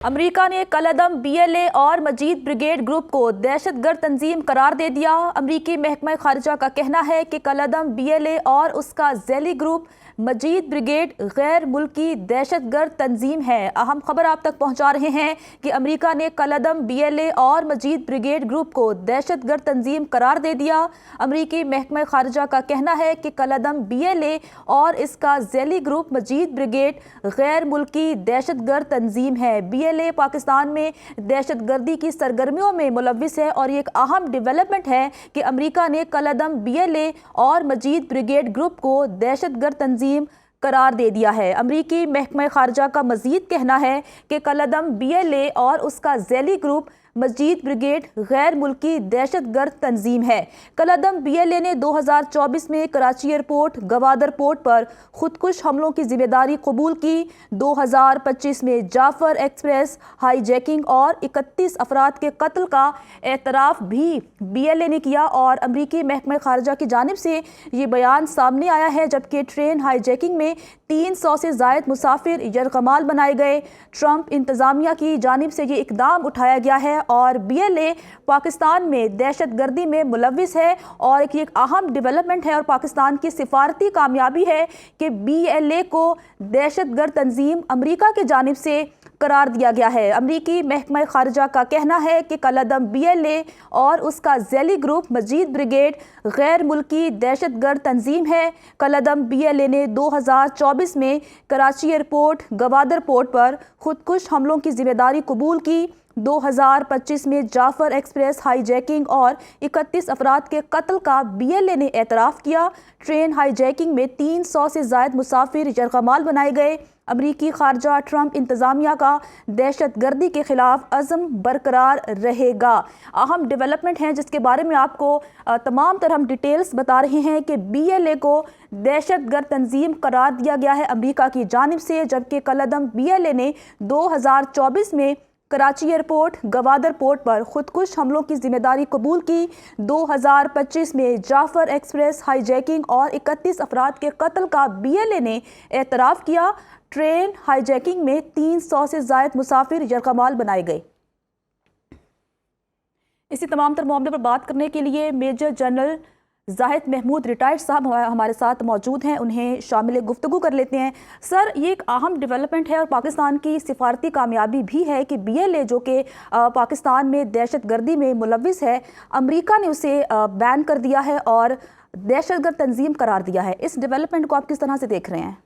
America ने कलअदम BLA और मजीद brigade group को दहशतगर्द तंजीम करार दे दिया। अमरीकी महकमा खारजा का कहना है कि कलअदम BLA और उसका झैली ग्रुप मजीद ब्रिगेड गैर मुल्की दहशतगर्द तंजीम है। अहम खबर आप तक पहुंचा रहे हैं कि अमेरिका ने कलअदम BLA और मजीद ब्रिगेड ग्रुप को दहशतगर्द तंजीम करार दे दिया। अमरीकी महकमा खारजा का कहना है कि कलअदम BLA और इसका झैली ग्रुप मजीद ब्रिगेड गैर मुल्की दहशतगर्द तंजीम है। BLA पाकिस्तान में दहशतगर्दी की सरगर्मियों में मुलव्विस है और ये एक अहम डेवलपमेंट है कि अमेरिका ने कलअदम BLA और मजीद ब्रिगेड ग्रुप को दहशतगर्द तंजीम करार दे दिया है। अमरीकी महकमा खारजा का मजीद कहना है कि कलअदम BLA और उसका झैली ग्रुप मजीद ब्रिगेड गैर मुल्की दहशतगर्द तंजीम है। कलअदम BLA ने 2024 में कराची एयरपोर्ट गवादर पोर्ट पर खुदकुश हमलों की जिम्मेदारी कबूल की। 2025 में जाफर एक्सप्रेस हाईजैकिंग और 31 अफराद के कत्ल का एतराफ़ भी BLA ने किया और अमरीकी महकमा खारजा की जानिब से ये बयान सामने आया है। जबकि ट्रेन हाईजैकिंग में 300 से ज़ायद मुसाफिर यरगमाल बनाए गए। ट्रंप इंतज़ामिया की जानिब से ये इकदाम उठाया गया है और BLA पाकिस्तान में दहशतगर्दी में मुलव्विस है और ये एक अहम डेवलपमेंट है और पाकिस्तान की सिफारती कामयाबी है कि BLA को दहशतगर्द तंजीम अमेरिका की जानिब से करार दिया गया है। अमरीकी महकमा खारजा का कहना है कि कलअदम BLA और उसका झैली ग्रुप मजीद ब्रिगेड गैर मुल्की दहशतगर्द तंजीम है। कलअदम BLA ने 2024 में कराची एयरपोर्ट गवादर पोर्ट पर खुदकुश हमलों की जिम्मेदारी कबूल की। 2025 में जाफर एक्सप्रेस हाईजैकिंग और 31 अफराद के कत्ल का BLA ने एतराफ़ किया। ट्रेन हाईजैकिंग में 300 से ज़ायद मुसाफिर यरगमाल बनाए गए। अमरीकी खारजा ट्रंप इंतज़ामिया का दहशतगर्दी के ख़िलाफ़ अज़म बरकरार रहेगा। अहम डेवलपमेंट हैं जिसके बारे में आपको तमाम तरह हम डिटेल्स बता रहे हैं कि BLA को दहशतगर्द तंजीम करार दिया गया है अमरीका की जानिब से। जबकि कलअदम BLA ने 2024 में कराची एयरपोर्ट गवादर पोर्ट पर खुदकुश हमलों की जिम्मेदारी कबूल की। 2025 में जाफर एक्सप्रेस हाईजैकिंग और 31 अफराद के कत्ल का BLA ने एतराफ़ किया। ट्रेन हाईजैकिंग में 300 से ज़ायद मुसाफिर यरगमाल बनाए गए। इसी तमाम तर मामले पर बात करने के लिए major general Zahid Mahmood retired साहब हमारे साथ मौजूद हैं। उन्हें शामिल गुफ्तगू कर लेते हैं। सर, ये एक अहम डेवलपमेंट है और पाकिस्तान की सिफारती कामयाबी भी है कि BLA जो कि पाकिस्तान में दहशतगर्दी में मुलव्विस है, अमेरिका ने उसे बैन कर दिया है और दहशतगर्द तंजीम करार दिया है। इस डेवलपमेंट को आप किस तरह से देख रहे हैं?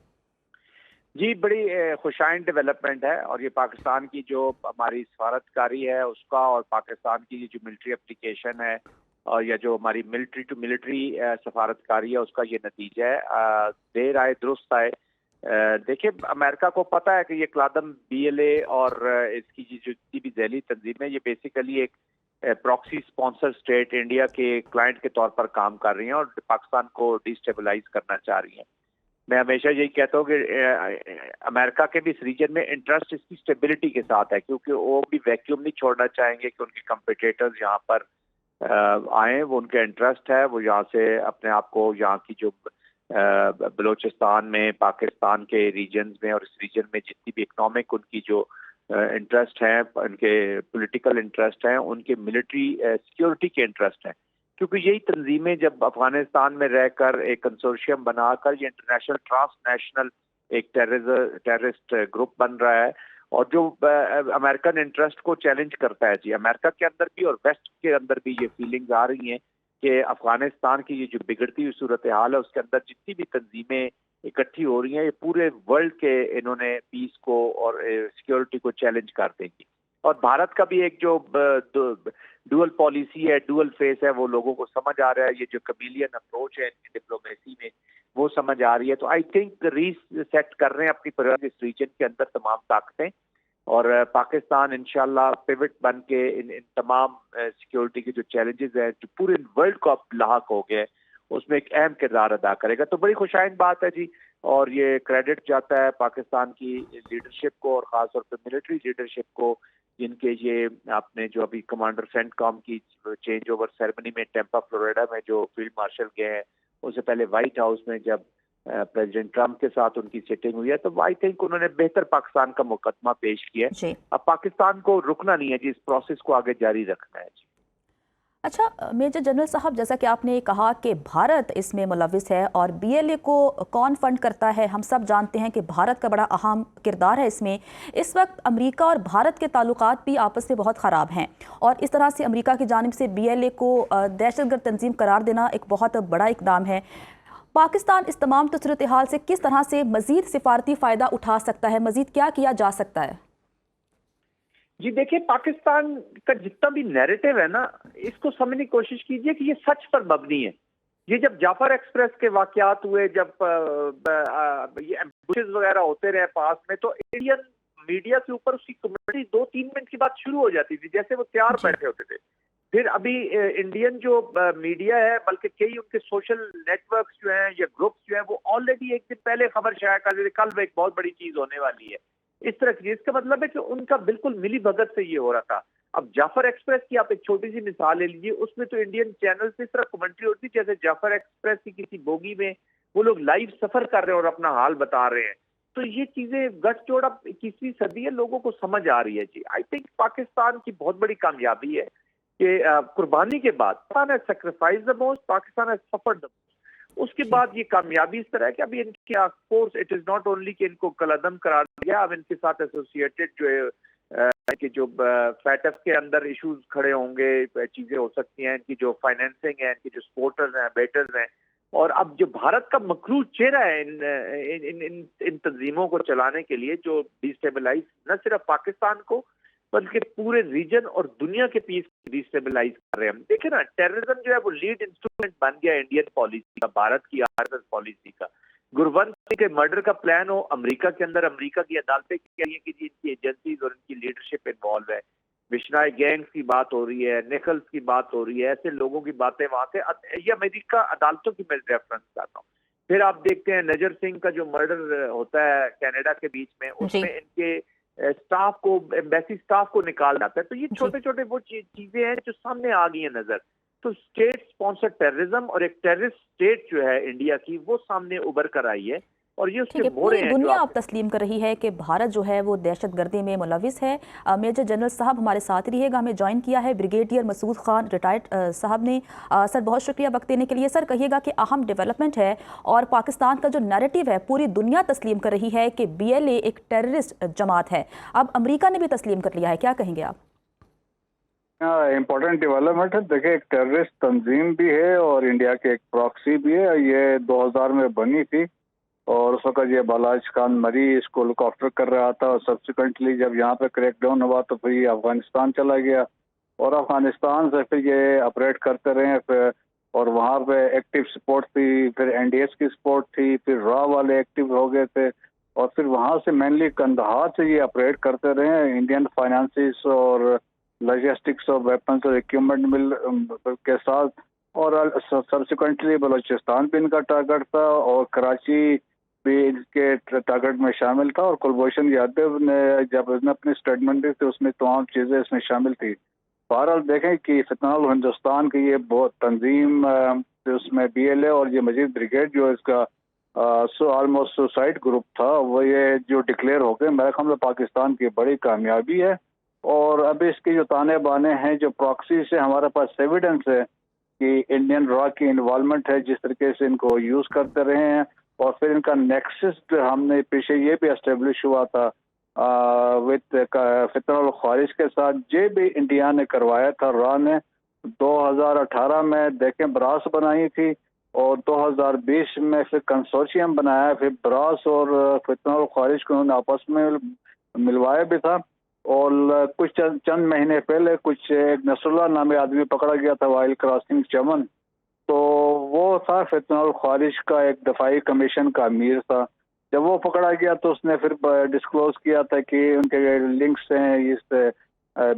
जी, बड़ी खुशाइन डेवलपमेंट है और ये पाकिस्तान की जो हमारी सफारतकारी है उसका और पाकिस्तान की जो मिलिट्री एप्लीकेशन है और या जो हमारी मिलिट्री टू मिलिट्री सफारतकारी है उसका ये नतीजा है। देर आए दुरुस्त आए। देखिए, अमेरिका को पता है कि ये कलअदम BLA और इसकी जो जितनी भी झैली तंजीम है ये बेसिकली एक प्रॉक्सी स्पॉन्सर स्टेट इंडिया के क्लाइंट के तौर पर काम कर रही हैं और पाकिस्तान को डिस्टेबलाइज करना चाह रही हैं। मैं हमेशा यही कहता हूँ कि अमेरिका के भी इस रीजन में इंटरेस्ट इसकी स्टेबिलिटी के साथ है, क्योंकि वो भी वैक्यूम नहीं छोड़ना चाहेंगे कि उनके कंपिटिटर्स यहाँ पर आए। वो उनका इंटरेस्ट है, वो यहाँ से अपने आप को यहाँ की जो बलूचिस्तान में, पाकिस्तान के रीजन्स में और इस रीजन में जितनी भी इकोनॉमिक उनकी जो इंटरेस्ट हैं, उनके पॉलिटिकल इंटरेस्ट हैं, उनके मिलिट्री सिक्योरिटी के इंटरेस्ट हैं। क्योंकि यही तंजीमें जब अफगानिस्तान में रहकर एक कंसोर्शियम बनाकर ये इंटरनेशनल ट्रांसनेशनल एक टेररिस्ट ग्रुप बन रहा है और जो अमेरिकन इंटरेस्ट को चैलेंज करता है। जी, अमेरिका के अंदर भी और वेस्ट के अंदर भी ये फीलिंग्स आ रही हैं कि अफगानिस्तान की ये जो बिगड़ती हुई सूरत हाल है उसके अंदर जितनी भी तंजीमें इकट्ठी हो रही हैं ये पूरे वर्ल्ड के इन्होंने पीस को और सिक्योरिटी को चैलेंज कर देंगी। और भारत का भी एक जो डुअल पॉलिसी है, डुअल फेस है, वो लोगों को समझ आ रहा है। ये जो कमीलियन अप्रोच है इनकी डिप्लोमेसी में वो समझ आ रही है। तो आई थिंक रीसेट कर रहे हैं अपनी प्रायोरिटी इस रीजन के अंदर तमाम ताकतें और पाकिस्तान इंशाल्लाह पिवट बन के इन तमाम सिक्योरिटी के जो चैलेंजेस हैं जो पूरे वर्ल्ड को अब लाहक हो गए उसमें एक अहम किरदार अदा करेगा। तो बड़ी खुशाइन बात है जी, और ये क्रेडिट जाता है पाकिस्तान की लीडरशिप को और ख़ास तौर पर मिलिट्री लीडरशिप को, जिनके ये आपने जो अभी कमांडर सेंटकॉम की चेंज ओवर सेरेमनी में टेम्पा फ्लोरिडा में जो फील्ड मार्शल गए हैं, उससे पहले व्हाइट हाउस में जब प्रेसिडेंट ट्रम्प के साथ उनकी सिटिंग हुई है, तो आई थिंक उन्होंने बेहतर पाकिस्तान का मुकदमा पेश किया है। जी। अब पाकिस्तान को रुकना नहीं है जी, इस प्रोसेस को आगे जारी रखना है जी। अच्छा मेजर जनरल साहब, जैसा कि आपने कहा कि भारत इसमें मुलविस है और बीएलए को कौन फंड करता है, हम सब जानते हैं कि भारत का बड़ा अहम किरदार है इसमें। इस वक्त अमेरिका और भारत के ताल्लुकात भी आपस में बहुत ख़राब हैं और इस तरह से अमेरिका की जानिब से बीएलए को दहशतगर्द तंजीम करार देना एक बहुत बड़ा इकदाम है। पाकिस्तान इस तमाम सूरत हाल से किस तरह से मज़ीद सिफारती फ़ायदा उठा सकता है, मज़ीद क्या किया जा सकता है? जी देखिए, पाकिस्तान का जितना भी नैरेटिव है ना, इसको समझने की कोशिश कीजिए कि ये सच पर मबनी है। ये जब जाफर एक्सप्रेस के वाकयात हुए, जब ये एम्बुशेस वगैरह होते रहे पास में, तो इंडियन मीडिया के ऊपर उसकी कमेंट्री 2-3 मिनट की बात शुरू हो जाती थी, जैसे वो तैयार बैठे होते थे। फिर अभी इंडियन जो मीडिया है, बल्कि कई उनके सोशल नेटवर्क्स जो हैं या ग्रुप्स जो हैं, वो ऑलरेडी एक दिन पहले खबर शाया कर देते, कल एक बहुत बड़ी चीज होने वाली है। इस तरह की, इसका मतलब है कि उनका बिल्कुल मिली भगत से ये हो रहा था। अब जाफर एक्सप्रेस की आप एक छोटी सी मिसाल ले लीजिए, उसमें तो इंडियन चैनल से इस तरह कमेंट्री होती है जैसे जाफर एक्सप्रेस की किसी बोगी में वो लोग लाइव सफर कर रहे हैं और अपना हाल बता रहे हैं। तो ये चीजें गठजोड़ अब 21वीं सदी है, लोगों को समझ आ रही है जी। आई थिंक पाकिस्तान की बहुत बड़ी कामयाबी है कि कुर्बानी के बाद, Pakistan has sacrificed the most, Pakistan has suffered the most. उसके बाद ये कामयाबी इस तरह है कि अभी इनके course, it is not only कि इनको कलअदम करार दिया, अब इनके साथ एसोसिएटेड जो है कि जो फैटफ के अंदर इश्यूज खड़े होंगे, चीजें हो सकती हैं, इनकी जो फाइनेंसिंग है, इनकी जो सपोर्टर्स हैं, बेटर्स हैं, और अब जो भारत का मकरूज चेहरा है इन तंजीमों को चलाने के लिए, जो डिस्टेबलाइज न सिर्फ पाकिस्तान को बल्कि पूरे रीजन और दुनिया के पीस डिस्टेबलाइज कर रहे हैं। देखिए ना, टेररिज्म जो है वो लीड इंस्ट्रूमेंट बन गया इंडियन पॉलिसी का, भारत की आरएसएस पॉलिसी का। गुरवंत सिंह के मर्डर का प्लान हो अमेरिका के अंदर, अमेरिका की अदालतें कह रही है कि जी इनकी एजेंसीज और इनकी लीडरशिप इन्वॉल्व है। बिश्नाई गैंग्स की बात हो रही है, निकल्स की बात हो रही है, ऐसे लोगों की बातें वहां से, ये अमेरिका अदालतों की मैं रेफरेंस करता हूँ। फिर आप देखते हैं नजर सिंह का जो मर्डर होता है कनाडा के बीच में, उसमें इनके स्टाफ को, एम्बेसी स्टाफ को निकाल जाता है। तो ये छोटे छोटे वो चीजें हैं जो सामने आ गई हैं नजर। तो स्टेट स्पॉन्सर्ड टेररिज्म और एक टेररिस्ट स्टेट जो है इंडिया की, वो सामने उभर कर आई है और ये उसके मोड़े हैं। दुनिया अब तस्लीम कर रही है कि भारत जो है वो दहशतगर्दी में मुलविस है। मेजर जनरल साहब हमारे साथ रहिएगा, हमें ज्वाइन किया है ब्रिगेडियर मसूद खान रिटायर्ड साहब ने। सर बहुत शुक्रिया वक्त देने के लिए। सर कहिएगा कि अहम डेवलपमेंट है और पाकिस्तान का जो नैरेटिव है पूरी दुनिया तस्लीम कर रही है कि BLA एक टेररिस्ट जमात है, अब अमेरिका ने भी तस्लीम कर लिया है, क्या कहेंगे आप? इम्पोर्टेंट डेवलपमेंट है। देखिए, एक टेररिस्ट तंजीम भी है और इंडिया के एक प्रॉक्सी भी है। ये 2000 में बनी थी और उस वक्त ये बालाज खान मरी इसको लुक आफ्टर कर रहा था, और सब्सिक्वेंटली जब यहाँ पे क्रैकडाउन हुआ तो फिर ये अफगानिस्तान चला गया और अफगानिस्तान से फिर ये ऑपरेट करते रहे। फिर और वहाँ पे एक्टिव सपोर्ट थी, फिर NDS की सपोर्ट थी, फिर रॉ वाले एक्टिव हो गए थे और फिर वहाँ से मेनली कंदहार से ये ऑपरेट करते रहे। इंडियन फाइनेंसिस और लॉजिस्टिक्स और वेपन्स और इक्विपमेंट मिल के साथ, और सब्सिक्वेंटली बलूचिस्तान भी इनका टारगेट था और कराची भी इनके टारगेट में शामिल था। और कुलभूषण यादव ने जब इसने अपनी स्टेटमेंट दी थी उसमें तमाम चीजें इसमें शामिल थी। बहरहाल देखें कि फितनाउल हिंदुस्तान की ये बहुत तंजीम, उसमें BLA और ये मजीद ब्रिगेड जो इसका ऑलमोस्ट सुसाइड ग्रुप था, वो ये जो डिक्लेयर हो गए, मेरे ख्याल में पाकिस्तान की बड़ी कामयाबी है। और अभी इसके जो ताने बाने हैं, जो प्रॉक्सी से हमारे पास एविडेंस है कि इंडियन रॉ की इन्वॉल्वमेंट है, जिस तरीके से इनको यूज करते रहे हैं, और फिर इनका नेक्सस हमने पीछे ये भी एस्टेब्लिश हुआ था विद फितनुल खारिज के साथ, ये भी इंडिया ने करवाया था। रॉ ने 2018 में देखें ब्रास बनाई थी और 2020 में फिर कंसोर्शियम बनाया, फिर ब्रास और फितनुल खारिज को उन्होंने आपस में मिलवाया भी था। और कुछ चंद महीने पहले कुछ एक नसरुल्लाह नामी आदमी पकड़ा गया था वाइल क्रॉसिंग चमन, तो वो था फितनुल खारिज का एक दफाई कमीशन का अमीर था। जब वो पकड़ा गया तो उसने फिर डिस्क्लोज किया था कि उनके लिंक्स हैं इस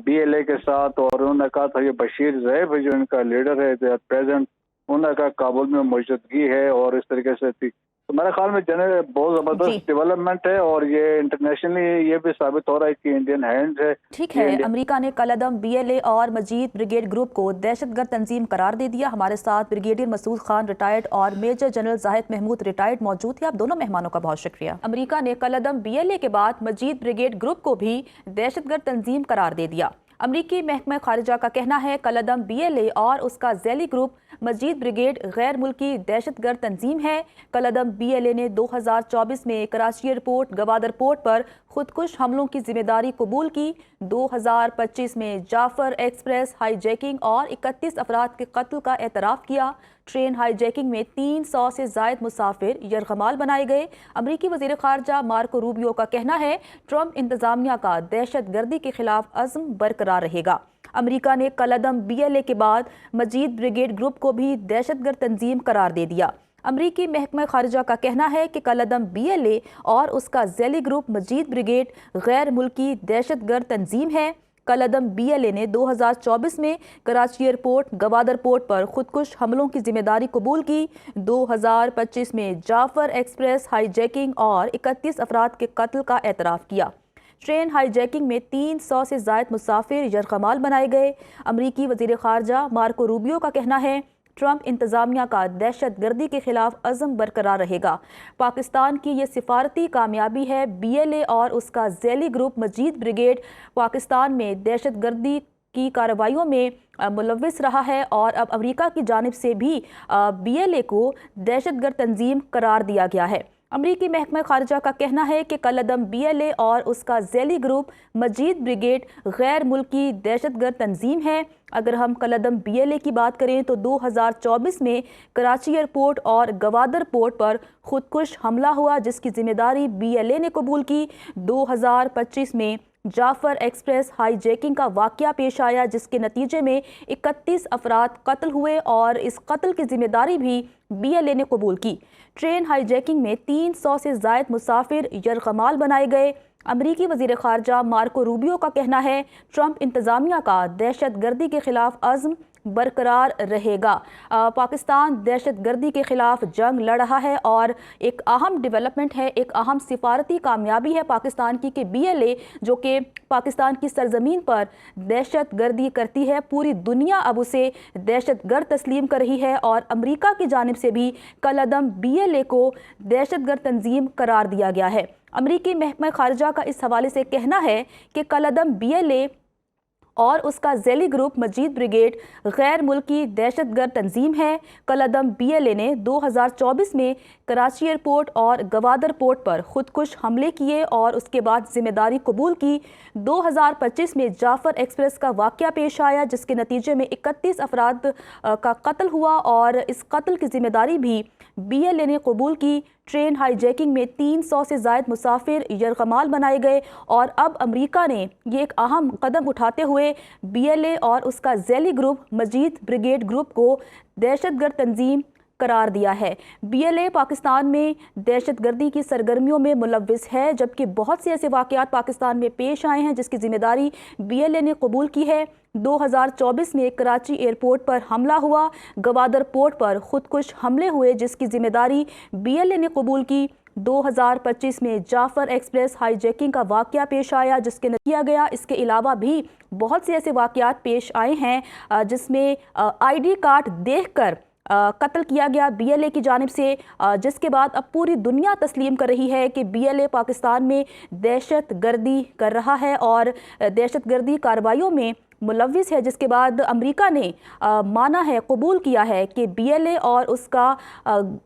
BLA के साथ, और उन्होंने कहा था ये बशीर ज़ैब जो इनका लीडर है प्रेजेंट, उन्होंने कहा काबुल में मौजूदगी है और इस तरीके से थी। تو میرے خیال میں جنرل بہت زبردست ڈیولپمنٹ ہے، اور یہ انٹرنیشنلی یہ بھی ثابت ہو رہا ہے کہ انڈین ہینڈز ہے۔ ٹھیک ہے، امریکہ نے کل عدم BLA اور مجید بریگیڈ گروپ کو دہشت گرد تنظیم قرار دے دیا۔ ہمارے ساتھ بریگیڈیئر مسعود خان ریٹائرڈ اور میجر جنرل زاہد محمود ریٹائرڈ موجود ہیں۔ آپ دونوں مہمانوں کا بہت شکریہ۔ امریکہ نے کل عدم BLA کے بعد مجید بریگیڈ گروپ کو بھی دہشت گرد تنظیم قرار دے دیا۔ امریکی محکمہ خارجہ کا کہنا ہے کل عدم BLA اور اس کا ذیلی گروپ مجید بریگیڈ غیر ملکی دہشت گرد تنظیم ہے۔ کل عدم BLA نے 2024 میں کراچی ایئرپورٹ گوادر پورٹ پر خودکش حملوں کی ذمہ داری قبول کی۔ 2025 میں جعفر ایکسپریس ہائی جیکنگ اور 31 افراد کے قتل کا اعتراف کیا۔ ٹرین ہائی جیکنگ میں 300 سے زائد مسافر یرغمال بنائے گئے۔ امریکی وزیر خارجہ مارکو روبیو کا کہنا ہے ٹرمپ انتظامیہ کا دہشت گردی کے خلاف عزم برقرار رہے گا۔ امریکہ نے کل عدم BLA کے بعد مجید بریگیڈ گروپ کو بھی دہشت گرد تنظیم قرار دے دیا۔ امریکی محکمہ خارجہ کا کہنا ہے کہ کل عدم BLA اور اس کا ذیلی گروپ مجید بریگیڈ غیر ملکی دہشت گرد تنظیم ہے۔ کل عدم BLA نے 2024 میں کراچی ایئرپورٹ گوادر پورٹ پر خودکش حملوں کی ذمہ داری قبول کی۔ 2025 میں جعفر ایکسپریس ہائی جیکنگ اور 31 افراد کے قتل کا اعتراف کیا۔ ٹرین ہائی جیکنگ میں 300 سے زائد مسافر یرغمال بنائے گئے۔ امریکی وزیر خارجہ مارکو روبیو کا کہنا ہے ٹرمپ انتظامیہ کا دہشت گردی کے خلاف عزم برقرار رہے گا۔ پاکستان کی یہ سفارتی کامیابی ہے۔ BLA اور اس کا ذیلی گروپ مجید بریگیڈ پاکستان میں دہشت گردی کی کارروائیوں میں ملوث رہا ہے، اور اب امریکہ کی جانب سے بھی BLA کو دہشت گرد تنظیم قرار دیا گیا ہے۔ امریکی محکمہ خارجہ کا کہنا ہے کہ کل عدم BLA اور اس کا ذیلی گروپ مجید بریگیڈ غیر ملکی دہشت گرد تنظیم ہے۔ اگر ہم کل عدم BLA کی بات کریں تو 2024 میں کراچی ایئرپورٹ اور گوادر پورٹ پر خودکش حملہ ہوا جس کی ذمہ داری BLA نے قبول کی۔ 2025 میں جعفر ایکسپریس ہائی جیکنگ کا واقعہ پیش آیا جس کے نتیجے میں 31 افراد قتل ہوئے اور اس قتل کی ذمہ داری بھی BLA نے قبول کی۔ ٹرین ہائی جیکنگ میں 300 سے زائد مسافر یرغمال بنائے گئے۔ امریکی وزیر خارجہ مارکو روبیو کا کہنا ہے ٹرمپ انتظامیہ کا دہشت گردی کے خلاف عزم برقرار رہے گا۔ پاکستان دہشت گردی کے خلاف جنگ لڑ رہا ہے، اور ایک اہم ڈیولپمنٹ ہے، ایک اہم سفارتی کامیابی ہے پاکستان کی کہ BLA جو کہ پاکستان کی سرزمین پر دہشت گردی کرتی ہے، پوری دنیا اب اسے دہشت گرد تسلیم کر رہی ہے، اور امریکہ کی جانب سے بھی کل عدم BLA کو دہشت گرد تنظیم قرار دیا گیا ہے۔ امریکی محکمہ خارجہ کا اس حوالے سے کہنا ہے کہ کل عدم BLA اور اس کا ذیلی گروپ مجید بریگیڈ غیر ملکی دہشت گرد تنظیم ہے۔ کل عدم BLA نے 2024 میں کراچی ایئرپورٹ اور گوادر پورٹ پر خودکش حملے کیے اور اس کے بعد ذمہ داری قبول کی۔ 2025 میں جعفر ایکسپریس کا واقعہ پیش آیا جس کے نتیجے میں 31 افراد کا قتل ہوا اور اس قتل کی ذمہ داری بھی BLA نے قبول کی۔ ٹرین ہائی جیکنگ میں 300 سے زائد مسافر یرغمال بنائے گئے، اور اب امریکہ نے یہ ایک اہم قدم اٹھاتے ہوئے BLA اور اس کا ذیلی گروپ مجید بریگیڈ گروپ کو دہشت گرد تنظیم قرار دیا ہے۔ BLA پاکستان میں دہشت گردی کی سرگرمیوں میں ملوث ہے، جبکہ بہت سے ایسے واقعات پاکستان میں پیش آئے ہیں جس کی ذمہ داری BLA نے قبول کی ہے۔ 2024 میں کراچی ایئرپورٹ پر حملہ ہوا، گوادر پورٹ پر خودکش حملے ہوئے جس کی ذمہ داری BLA نے قبول کی۔ 2025 میں جعفر ایکسپریس ہائی جیکنگ کا واقعہ پیش آیا جس کے کیا گیا۔ اس کے علاوہ بھی بہت سے ایسے واقعات پیش آئے ہیں جس میں ID کارڈ دیکھ کر قتل کیا گیا BLA کی جانب سے، جس کے بعد اب پوری دنیا تسلیم کر رہی ہے کہ BLA پاکستان میں دہشت گردی کر رہا ہے اور دہشت گردی کارروائیوں میں ملوث ہے، جس کے بعد امریکہ نے مانا ہے، قبول کیا ہے کہ BLA اور اس کا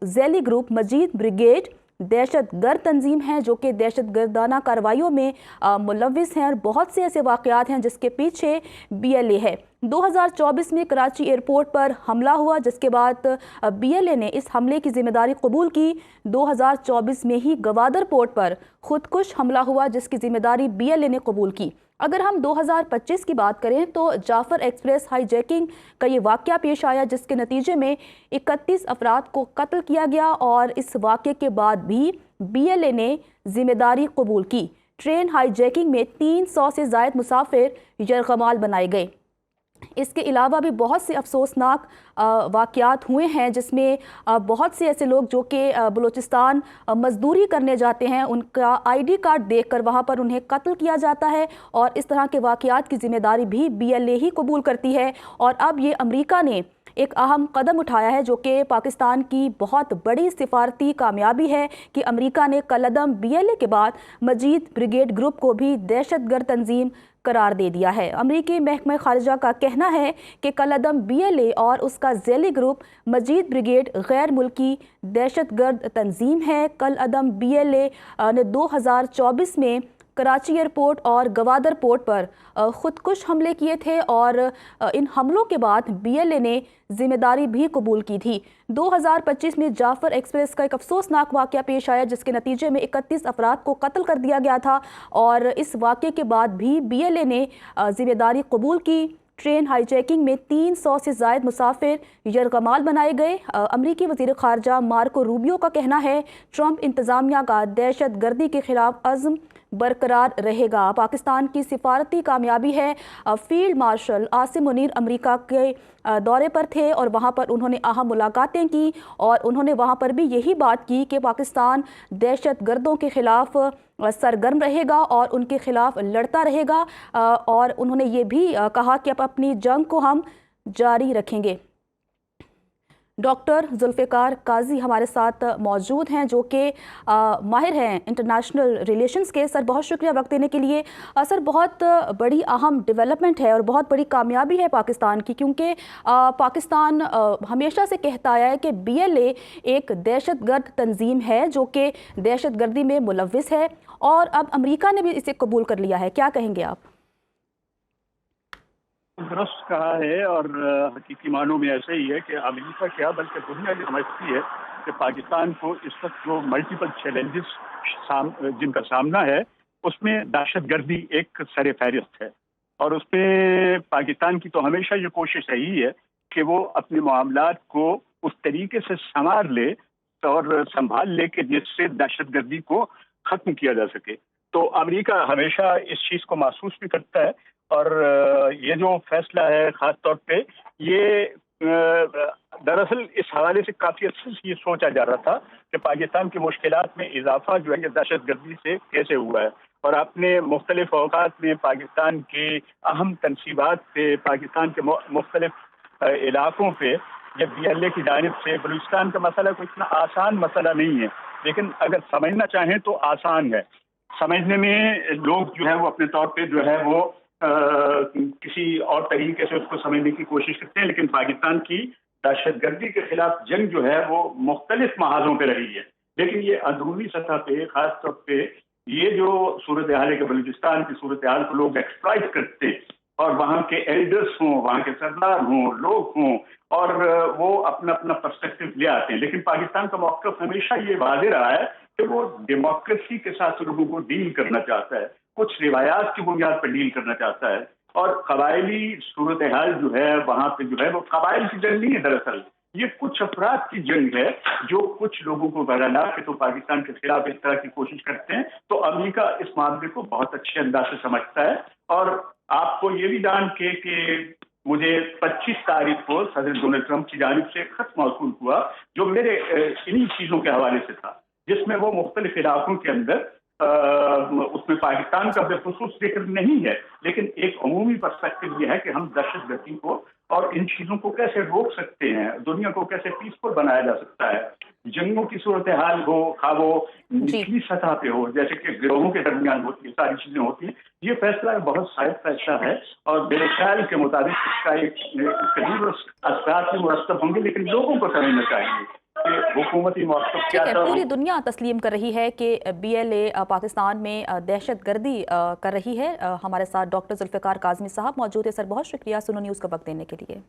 ذیلی گروپ مجید بریگیڈ دہشت گرد تنظیم ہے جو کہ دہشت گردانہ کارروائیوں میں ملوث ہیں، اور بہت سے ایسے واقعات ہیں جس کے پیچھے BLA ہے۔ 2024 میں کراچی ایئرپورٹ پر حملہ ہوا جس کے بعد BLA نے اس حملے کی ذمہ داری قبول کی۔ 2024 میں ہی گوادر پورٹ پر خودکش حملہ ہوا جس کی ذمہ داری BLA نے قبول کی۔ اگر ہم 2025 کی بات کریں تو جعفر ایکسپریس ہائی جیکنگ کا یہ واقعہ پیش آیا جس کے نتیجے میں 31 افراد کو قتل کیا گیا، اور اس واقعے کے بعد بھی BLA نے ذمہ داری قبول کی۔ ٹرین ہائی جیکنگ میں 300 سے زائد مسافر یرغمال بنائے گئے۔ इसके अलावा भी बहुत से अफसोसनाक वाक़यात हुए हैं जिसमें बहुत से ऐसे लोग जो कि बलूचिस्तान मज़दूरी करने जाते हैं, उनका आईडी कार्ड देखकर वहाँ पर उन्हें कत्ल किया जाता है और इस तरह के वाक़यात की ज़िम्मेदारी भी BLA ही कबूल करती है। और अब ये अमेरिका ने एक अहम कदम उठाया है जो कि पाकिस्तान की बहुत बड़ी सिफारती कामयाबी है कि अमेरिका ने कलअदम BLA के बाद मजीद ब्रिगेड ग्रुप को भी दहशतगर्द तंजीम करार दे दिया है। अमरीकी महकमा खारिजा का कहना है कि कलअदम BLA और उसका ज़ैली ग्रुप मजीद ब्रिगेड गैर मुल्की दहशतगर्द तंजीम है। कलअदम BLA ने 2024 में कराची एयरपोर्ट और गवादर पोर्ट पर खुदकुश हमले किए थे और इन हमलों के बाद BLA ने जिम्मेदारी भी कबूल की थी। 2025 में जाफर एक्सप्रेस का एक अफसोसनाक वाक़या पेश आया जिसके नतीजे में 31 अफराद को कत्ल कर दिया गया था और इस वाक़े के बाद भी BLA ने जिम्मेदारी कबूल की। ट्रेन हाईजैकिंग में 300 से ज़ायद मुसाफिर यरगमाल बनाए गए। अमरीकी वज़ीर ख़ारजा मार्को रूबियो का कहना है ट्रंप इंतज़ामिया का दहशत गर्दी के ख़िलाफ़ अज़्म बरकरार रहेगा। पाकिस्तान की सिफारती कामयाबी है। Field marshal Asim Munir America के दौरे पर थे और वहाँ पर उन्होंने अहम मुलाकातें की और उन्होंने वहाँ पर भी यही बात की कि पाकिस्तान दहशत गर्दों के ख़िलाफ़ सरगर्म रहेगा और उनके ख़िलाफ़ लड़ता रहेगा और उन्होंने ये भी कहा कि अब अपनी जंग को हम जारी रखेंगे। डॉक्टर जुल्फ़िकार काजी हमारे साथ मौजूद हैं जो कि माहिर हैं इंटरनेशनल रिलेशंस के। सर बहुत शुक्रिया वक्त देने के लिए। सर बहुत बड़ी अहम डेवलपमेंट है और बहुत बड़ी कामयाबी है पाकिस्तान की, क्योंकि पाकिस्तान हमेशा से कहता आया है कि BLA एक दहशतगर्द तंजीम है जो कि दहशतगर्दी में मुलव्विस है और अब अमेरिका ने भी इसे कबूल कर लिया है। क्या कहेंगे आप? दुरुस्त कहा है और हकीकी मानों में ऐसे ही है कि अमेरिका क्या बल्कि दुनिया ये समझती है कि पाकिस्तान को इस वक्त जो मल्टीपल चैलेंजेस जिनका सामना है उसमें दहशतगर्दी एक सर फहरिस्त है और उस पर पाकिस्तान की तो हमेशा ये कोशिश रही है कि वो अपने मामलात को उस तरीके से संवार ले और संभाल ले कि जिससे दहशतगर्दी को ख़त्म किया जा सके। तो अमेरिका हमेशा इस चीज़ को महसूस भी करता है और ये जो फैसला है ख़ास तौर पे ये दरअसल इस हवाले से काफ़ी अच्छे से ये सोचा जा रहा था कि पाकिस्तान की मुश्किलात में इजाफा जो है ये दहशतगर्दी से कैसे हुआ है और अपने मुख्तलिफ औकात में पाकिस्तान की अहम तनसीबात पे पाकिस्तान के मुख्तलिफ इलाकों पे जब BLA की जानिब से बलूचिस्तान का मसला कोई इतना आसान मसला नहीं है, लेकिन अगर समझना चाहें तो आसान है। समझने में लोग जो है वो अपने तौर पे जो है वो किसी और तरीके से उसको समझने की कोशिश करते हैं, लेकिन पाकिस्तान की दहशतगर्दी के खिलाफ जंग जो है वो मुख्तलिफ महाजों पे रही है। लेकिन ये अंदरूनी सतह पे खास तौर पे ये जो सूरत हाल है कि बलूचिस्तान की सूरत हाल को लोग एक्सप्लॉइट करते हैं और वहाँ के एल्डर्स हों, वहाँ के सरदार हों, लोग हों और वो अपना अपना पर्सपेक्टिव ले आते हैं। लेकिन पाकिस्तान का मौक़िफ़ हमेशा ये वाज़ेह रहा है कि वो डेमोक्रेसी के साथ लोगों को डील करना चाहता है, कुछ रिवायात की बुनियाद पर डील करना चाहता है और कबायली सूरत हाल जो है वहाँ पे जो है वो कबाइल की जंग नहीं है, दरअसल ये कुछ अफराद की जंग है जो कुछ लोगों को बहला के तो पाकिस्तान के खिलाफ इस तरह की कोशिश करते हैं। तो अमेरिका इस मामले को बहुत अच्छे अंदाज से समझता है और आपको ये भी जान के कि मुझे 25 तारीख को सदर डोनाल्ड ट्रंप की जानिब से खत मौसूल हुआ जो मेरे इन्हीं चीज़ों के हवाले से था, जिसमें वो मुख्तलिफ इलाकों के अंदर उसमें पाकिस्तान का बेखुसूस जिक्र नहीं है, लेकिन एक अमूमी पर्सपेक्टिव ये है कि हम दहशतगर्दी को और इन चीज़ों को कैसे रोक सकते हैं, दुनिया को कैसे पीसफुल बनाया जा सकता है। जंगों की सूरत हाल हो, खा वो निचली सतह पे हो, जैसे कि गिरोहों के दरमियान होती है, सारी चीज़ें होती हैं। ये फैसला बहुत शायद फैसला है और मेरे ख्याल के मुताबिक इसका एक करीब असरात भी मुरतब होंगे, लेकिन लोगों को समझना चाहिए हुकूमती मौक़िफ़ क्या था। पूरी दुनिया तस्लीम कर रही है कि BLA पाकिस्तान में दहशतगर्दी कर रही है। हमारे साथ डॉक्टर जुल्फ़िकार काज़मी साहब मौजूद है। सर बहुत शुक्रिया सुनो न्यूज़ का वक्त देने के लिए।